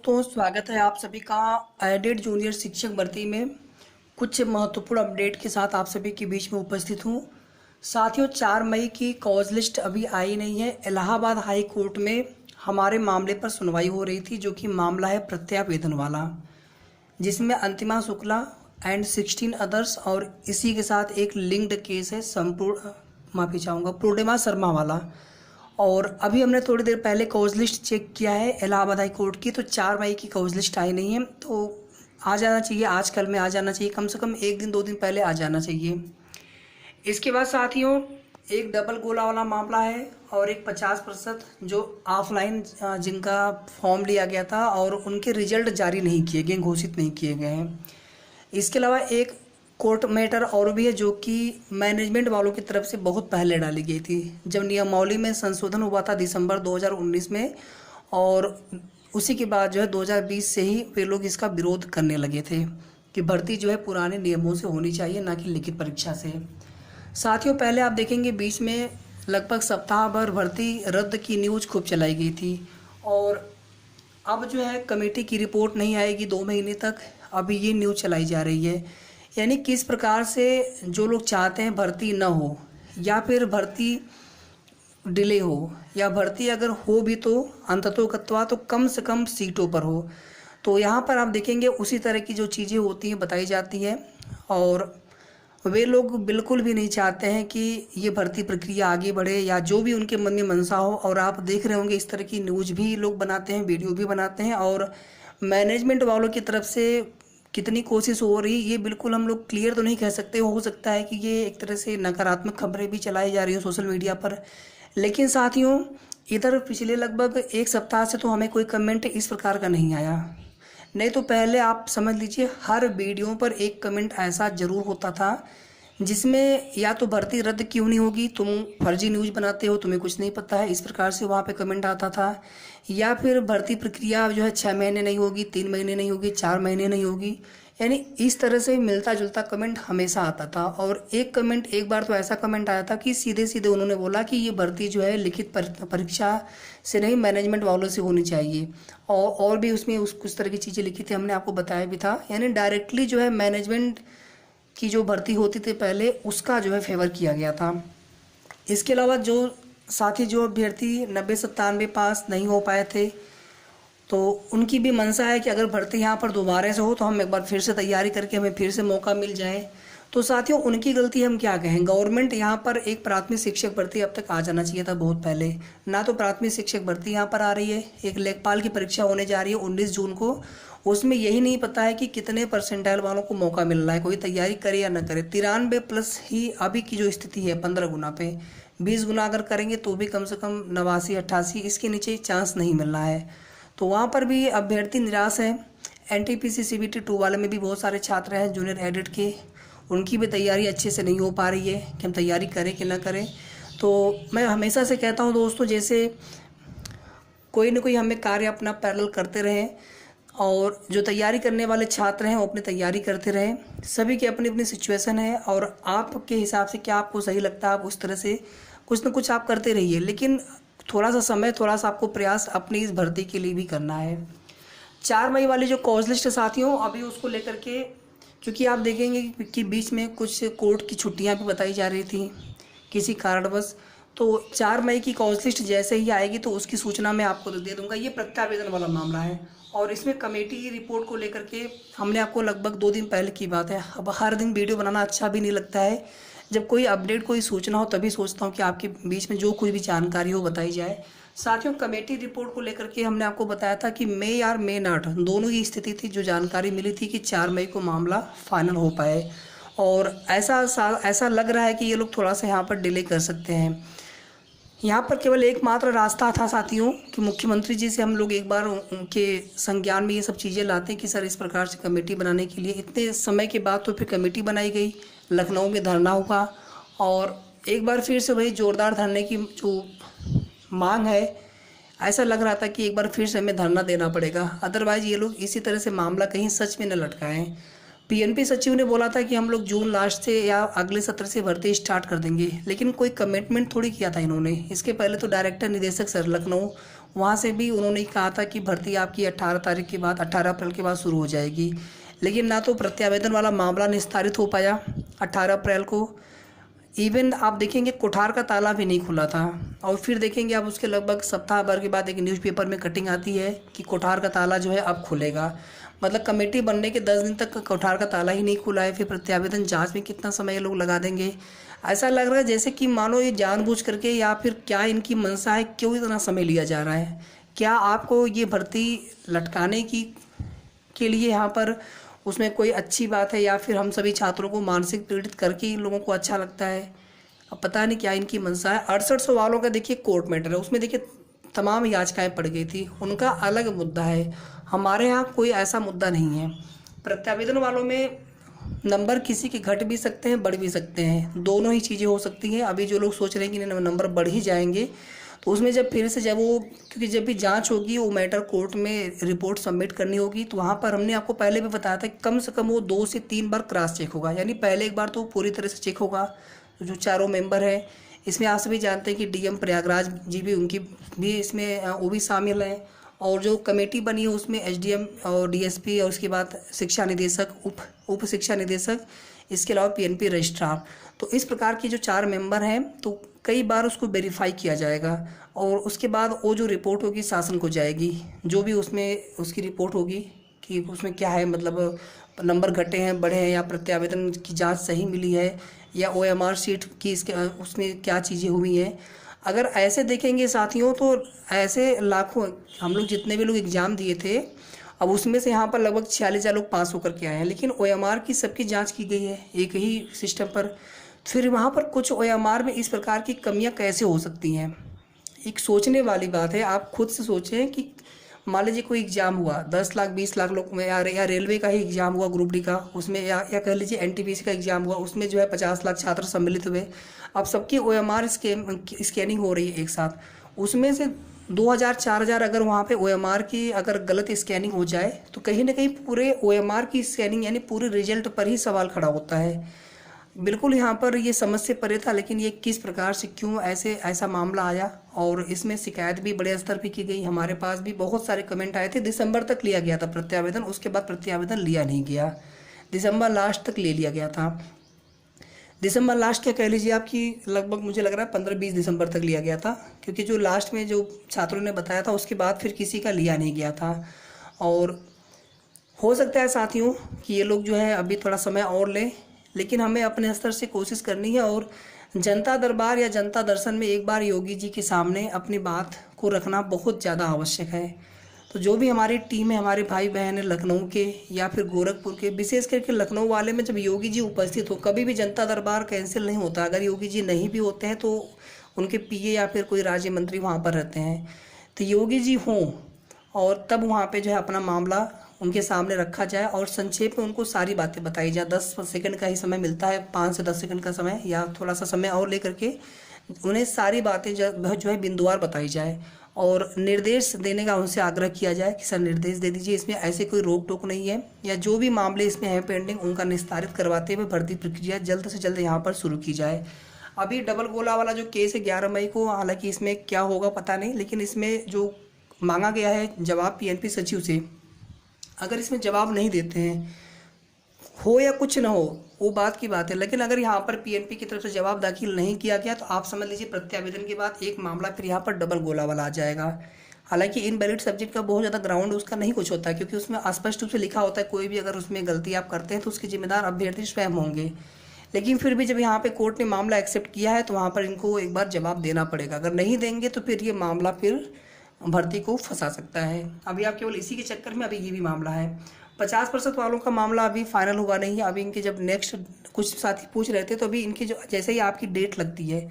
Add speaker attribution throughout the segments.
Speaker 1: तो स्वागत है आप सभी का एडेड जूनियर शिक्षक भर्ती में कुछ महत्वपूर्ण अपडेट के साथ आप सभी के बीच में उपस्थित हूँ। साथियों, 4 मई की कॉज लिस्ट अभी आई नहीं है। इलाहाबाद हाई कोर्ट में हमारे मामले पर सुनवाई हो रही थी, जो कि मामला है प्रत्यावेदन वाला, जिसमें अंतिमा शुक्ला एंड 16 अदर्स और इसी के साथ एक लिंक्ड केस है माफ़ी चाहूँगा पूर्णिमा शर्मा वाला। और अभी हमने थोड़ी देर पहले कॉज लिस्ट चेक किया है इलाहाबाद हाई कोर्ट की, तो 4 मई की कॉज लिस्ट आई नहीं है। तो आ जाना चाहिए, आज कल में आ जाना चाहिए, कम से कम 1 दिन 2 दिन पहले आ जाना चाहिए। इसके बाद साथियों, एक डबल गोला वाला मामला है और एक 50% जो ऑफलाइन जिनका फॉर्म लिया गया था और उनके रिजल्ट जारी नहीं किए गए, घोषित नहीं किए गए हैं। इसके अलावा एक कोर्ट मैटर और भी है, जो कि मैनेजमेंट वालों की तरफ से बहुत पहले डाली गई थी, जब नियमावली में संशोधन हुआ था दिसंबर 2019 में, और उसी के बाद जो है 2020 से ही वे लोग इसका विरोध करने लगे थे कि भर्ती जो है पुराने नियमों से होनी चाहिए, ना कि लिखित परीक्षा से। साथियों, पहले आप देखेंगे बीच में लगभग सप्ताह भर भर्ती रद्द की न्यूज़ खूब चलाई गई थी, और अब जो है कमेटी की रिपोर्ट नहीं आएगी 2 महीने तक, अभी ये न्यूज़ चलाई जा रही है। यानी किस प्रकार से जो लोग चाहते हैं भर्ती न हो, या फिर भर्ती डिले हो, या भर्ती अगर हो भी तो अंततोगत्वा तो कम से कम सीटों पर हो। तो यहाँ पर आप देखेंगे उसी तरह की जो चीज़ें होती हैं बताई जाती हैं, और वे लोग बिल्कुल भी नहीं चाहते हैं कि ये भर्ती प्रक्रिया आगे बढ़े, या जो भी उनके मन में मनसा हो। और आप देख रहे होंगे इस तरह की न्यूज़ भी लोग बनाते हैं, वीडियो भी बनाते हैं, और मैनेजमेंट वालों की तरफ से कितनी कोशिश हो रही है ये बिल्कुल हम लोग क्लियर तो नहीं कह सकते। हो सकता है कि ये एक तरह से नकारात्मक खबरें भी चलाई जा रही हो सोशल मीडिया पर। लेकिन साथियों, इधर पिछले लगभग 1 सप्ताह से तो हमें कोई कमेंट इस प्रकार का नहीं आया। नहीं तो पहले आप समझ लीजिए हर वीडियो पर एक कमेंट ऐसा ज़रूर होता था, जिसमें या तो भर्ती रद्द क्यों नहीं होगी, तुम फर्जी न्यूज़ बनाते हो, तुम्हें कुछ नहीं पता है, इस प्रकार से वहाँ पे कमेंट आता था। या फिर भर्ती प्रक्रिया जो है 6 महीने नहीं होगी, 3 महीने नहीं होगी, 4 महीने नहीं होगी। यानी इस तरह से मिलता जुलता कमेंट हमेशा आता था। और एक कमेंट, एक बार तो ऐसा कमेंट आया था कि सीधे सीधे उन्होंने बोला कि ये भर्ती जो है लिखित परीक्षा से नहीं, मैनेजमेंट वालों से होनी चाहिए। और भी उसमें कुछ तरह की चीज़ें लिखी थी, हमने आपको बताया भी था। यानी डायरेक्टली जो है मैनेजमेंट की जो भर्ती होती थी पहले, उसका जो है फेवर किया गया था। इसके अलावा जो साथी जो अभ्यर्थी 90-97 पास नहीं हो पाए थे, तो उनकी भी मंशा है कि अगर भर्ती यहाँ पर दोबारा से हो तो हम एक बार फिर से तैयारी करके हमें फिर से मौका मिल जाए। तो साथियों, उनकी गलती हम क्या कहें। गवर्नमेंट यहाँ पर एक प्राथमिक शिक्षक भर्ती अब तक आ जाना चाहिए था बहुत पहले, ना तो प्राथमिक शिक्षक भर्ती यहाँ पर आ रही है। एक लेखपाल की परीक्षा होने जा रही है 19 जून को, उसमें यही नहीं पता है कि कितने परसेंटाइल वालों को मौका मिल रहा है, कोई तैयारी करे या न करे। 93+ ही अभी की जो स्थिति है 15 गुना पे, 20 गुना अगर करेंगे तो भी कम से कम 89-88, इसके नीचे चांस नहीं मिल रहा है। तो वहाँ पर भी अभ्यर्थी निराश है। NTPC CBT 2 वाले में भी बहुत सारे छात्र हैं जूनियर एडेड के, उनकी भी तैयारी अच्छे से नहीं हो पा रही है कि हम तैयारी करें कि ना करें। तो मैं हमेशा से कहता हूँ दोस्तों, जैसे कोई ना कोई हमें कार्य अपना पैरेलल करते रहें, और जो तैयारी करने वाले छात्र हैं वो अपनी तैयारी करते रहें। सभी की अपनी अपनी सिचुएशन है, और आपके हिसाब से क्या आपको सही लगता है आप उस तरह से कुछ ना कुछ आप करते रहिए। लेकिन थोड़ा सा समय, थोड़ा सा आपको प्रयास अपनी इस भर्ती के लिए भी करना है। 4 मई वाली जो कॉज लिस्ट है साथियों, अभी उसको लेकर के, क्योंकि आप देखेंगे कि बीच में कुछ कोर्ट की छुट्टियां भी बताई जा रही थी किसी कारणवश। तो 4 मई की कॉज लिस्ट जैसे ही आएगी तो उसकी सूचना मैं आपको दे दूंगा। ये प्रत्यावेदन वाला मामला है, और इसमें कमेटी की रिपोर्ट को लेकर के हमने आपको लगभग 2 दिन पहले की बात है। अब हर दिन वीडियो बनाना अच्छा भी नहीं लगता है, जब कोई अपडेट, कोई सूचना हो तभी सोचता हूँ कि आपके बीच में जो कुछ भी जानकारी हो बताई जाए। साथियों, कमेटी रिपोर्ट को लेकर के हमने आपको बताया था कि मई और मई 8 दोनों की स्थिति थी, जो जानकारी मिली थी कि 4 मई को मामला फाइनल हो पाए। और ऐसा लग रहा है कि ये लोग थोड़ा सा यहाँ पर डिले कर सकते हैं। यहाँ पर केवल एकमात्र रास्ता था साथियों कि मुख्यमंत्री जी से हम लोग एक बार उनके संज्ञान में ये सब चीज़ें लाते कि सर इस प्रकार से कमेटी बनाने के लिए। इतने समय के बाद तो फिर कमेटी बनाई गई, लखनऊ में धरना हुआ, और एक बार फिर से वही जोरदार धरने की जो मांग है, ऐसा लग रहा था कि एक बार फिर से हमें धरना देना पड़ेगा, अदरवाइज़ ये लोग इसी तरह से मामला कहीं सच में न लटकाएं। PNP सचिव ने बोला था कि हम लोग जून लास्ट से या अगले सत्र से भर्ती स्टार्ट कर देंगे, लेकिन कोई कमिटमेंट थोड़ी किया था इन्होंने। इसके पहले तो डायरेक्टर निदेशक सर लखनऊ, वहाँ से भी उन्होंने कहा था कि भर्ती आपकी 18 तारीख के बाद 18 अप्रैल के बाद शुरू हो जाएगी, लेकिन ना तो प्रत्यावेदन वाला मामला निस्तारित हो पाया 18 अप्रैल को। इवन आप देखेंगे कोठार का ताला भी नहीं खुला था। और फिर देखेंगे आप उसके लगभग सप्ताह भर के बाद एक न्यूज़पेपर में कटिंग आती है कि कोठार का ताला जो है अब खुलेगा। मतलब कमेटी बनने के 10 दिन तक कोठार का ताला ही नहीं खुला है। फिर प्रत्यावेदन जांच में कितना समय ये लोग लगा देंगे। ऐसा लग रहा है जैसे कि मानो ये जानबूझ करके, या फिर क्या इनकी मंशा है, क्यों इतना समय लिया जा रहा है। क्या आपको ये भर्ती लटकाने की के लिए यहाँ पर उसमें कोई अच्छी बात है, या फिर हम सभी छात्रों को मानसिक पीड़ित करके इन लोगों को अच्छा लगता है। अब पता नहीं क्या इनकी मंशा है। 68 सवालों का देखिए कोर्ट मैटर है, उसमें देखिए तमाम याचिकाएं पड़ गई थी, उनका अलग मुद्दा है। हमारे यहाँ कोई ऐसा मुद्दा नहीं है। प्रत्यावेदन वालों में नंबर किसी के घट भी सकते हैं, बढ़ भी सकते हैं, दोनों ही चीज़ें हो सकती हैं। अभी जो लोग सोच रहे हैं कि नंबर बढ़ ही जाएंगे, तो उसमें जब फिर से क्योंकि जब भी जांच होगी, वो मैटर कोर्ट में रिपोर्ट सबमिट करनी होगी, तो वहाँ पर हमने आपको पहले भी बताया था कि कम से कम वो 2 से 3 बार क्रॉस चेक होगा। यानी पहले एक बार तो पूरी तरह से चेक होगा। जो चारों मेंबर हैं, इसमें आप सभी जानते हैं कि डीएम प्रयागराज जी भी, उनकी भी इसमें वो भी शामिल हैं। और जो कमेटी बनी है उसमें एसडीएम और डीएसपी, और उसके बाद शिक्षा निदेशक, उप शिक्षा निदेशक, इसके अलावा पीएनपी रजिस्ट्रार। तो इस प्रकार की जो 4 मेंबर हैं, तो कई बार उसको वेरीफाई किया जाएगा, और उसके बाद वो जो रिपोर्ट होगी शासन को जाएगी। जो भी उसमें उसकी रिपोर्ट होगी कि उसमें क्या है, मतलब नंबर घटे हैं, बढ़े हैं, या प्रत्यावेदन की जांच सही मिली है, या ओएमआर शीट की इसके उसमें क्या चीज़ें हुई हैं। अगर ऐसे देखेंगे साथियों, तो ऐसे लाखों, हम लोग जितने भी लोग एग्ज़ाम दिए थे, अब उसमें से यहाँ पर लगभग 46,000 लोग पास होकर के आए हैं, लेकिन ओएमआर की सबकी जांच की गई है एक ही सिस्टम पर। फिर वहाँ पर कुछ ओएमआर में इस प्रकार की कमियाँ कैसे हो सकती हैं, एक सोचने वाली बात है। आप खुद से सोचें कि मान लीजिए कोई एग्ज़ाम हुआ, 10 लाख 20 लाख लोग में, या रेलवे का ही एग्ज़ाम हुआ ग्रुप डी का, उसमें या कह लीजिए एनटीपीसी का एग्ज़ाम हुआ, उसमें जो है 50 लाख छात्र सम्मिलित हुए। अब सबकी ओएमआर स्कैनिंग हो रही है एक साथ, उसमें से 2000 4000 अगर वहाँ पे ओएमआर की अगर गलत स्कैनिंग हो जाए, तो कहीं ना कहीं पूरे ओएमआर की स्कैनिंग यानी पूरे रिजल्ट पर ही सवाल खड़ा होता है। बिल्कुल यहाँ पर ये समझ से परे था, लेकिन ये किस प्रकार से क्यों ऐसा मामला आया, और इसमें शिकायत भी बड़े स्तर पर की गई। हमारे पास भी बहुत सारे कमेंट आए थे। दिसंबर तक लिया गया था प्रत्यावेदन, उसके बाद प्रत्यावेदन लिया नहीं गया। दिसंबर लास्ट तक ले लिया गया था। दिसंबर लास्ट क्या कह लीजिए आपकी, लगभग मुझे लग रहा है 15-20 दिसंबर तक लिया गया था, क्योंकि जो लास्ट में जो छात्रों ने बताया था उसके बाद फिर किसी का लिया नहीं गया था। और हो सकता है साथियों कि ये लोग जो है अभी थोड़ा समय और लें, लेकिन हमें अपने स्तर से कोशिश करनी है, और जनता दरबार या जनता दर्शन में एक बार योगी जी के सामने अपनी बात को रखना बहुत ज़्यादा आवश्यक है। तो जो भी हमारी टीम है, हमारे भाई बहन है लखनऊ के या फिर गोरखपुर के, विशेष करके लखनऊ वाले में जब योगी जी उपस्थित हो, कभी भी जनता दरबार कैंसिल नहीं होता। अगर योगी जी नहीं भी होते हैं तो उनके पीए या फिर कोई राज्य मंत्री वहाँ पर रहते हैं, तो योगी जी हों और तब वहाँ पे जो है अपना मामला उनके सामने रखा जाए, और संक्षेप में उनको सारी बातें बताई जाए। 10 सेकंड का ही समय मिलता है, 5 से 10 सेकंड का समय, या थोड़ा सा समय और लेकर के उन्हें सारी बातें जो है बिंदुवार बताई जाए, और निर्देश देने का उनसे आग्रह किया जाए कि सर निर्देश दे दीजिए, इसमें ऐसे कोई रोक टोक नहीं है, या जो भी मामले इसमें हैं पेंडिंग उनका निस्तारित करवाते हुए भर्ती प्रक्रिया जल्द से जल्द यहाँ पर शुरू की जाए। अभी डबल गोला वाला जो केस है 11 मई को, हालांकि इसमें क्या होगा पता नहीं, लेकिन इसमें जो मांगा गया है जवाब पीएनपी सचिव से, अगर इसमें जवाब नहीं देते हैं, हो या कुछ ना हो वो बात की बात है, लेकिन अगर यहाँ पर पीएनपी की तरफ से जवाब दाखिल नहीं किया गया तो आप समझ लीजिए प्रत्यावेदन के बाद एक मामला फिर यहाँ पर डबल गोला वाला आ जाएगा। हालांकि इनवैलिड सब्जेक्ट का बहुत ज़्यादा ग्राउंड उसका नहीं कुछ होता है, क्योंकि उसमें स्पष्ट रूप से लिखा होता है कोई भी अगर उसमें गलती आप करते हैं तो उसके जिम्मेदार अभ्यर्थी स्वयं होंगे। लेकिन फिर भी जब यहाँ पे कोर्ट ने मामला एक्सेप्ट किया है तो वहाँ पर इनको एक बार जवाब देना पड़ेगा। अगर नहीं देंगे तो फिर ये मामला फिर भर्ती को फंसा सकता है। अभी आप केवल इसी के चक्कर में अभी ये भी मामला है। 50% वालों का मामला अभी फाइनल हुआ नहीं है। अभी इनके जब नेक्स्ट कुछ साथी पूछ रहे थे तो अभी इनकी जो जैसे ही आपकी डेट लगती है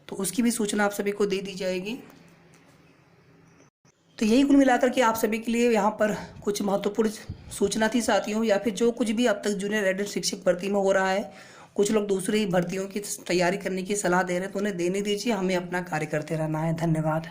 Speaker 1: तो उसकी भी सूचना आप सभी को दे दी जाएगी। तो यही कुल मिलाकर के आप सभी के लिए यहाँ पर कुछ महत्वपूर्ण सूचना थी साथियों, या फिर जो कुछ भी अब तक जूनियर एडेड शिक्षक भर्ती में हो रहा है। कुछ लोग दूसरी भर्तियों की तैयारी करने की सलाह दे रहे हैं तो उन्हें देने दीजिए, हमें अपना कार्य करते रहना है। धन्यवाद।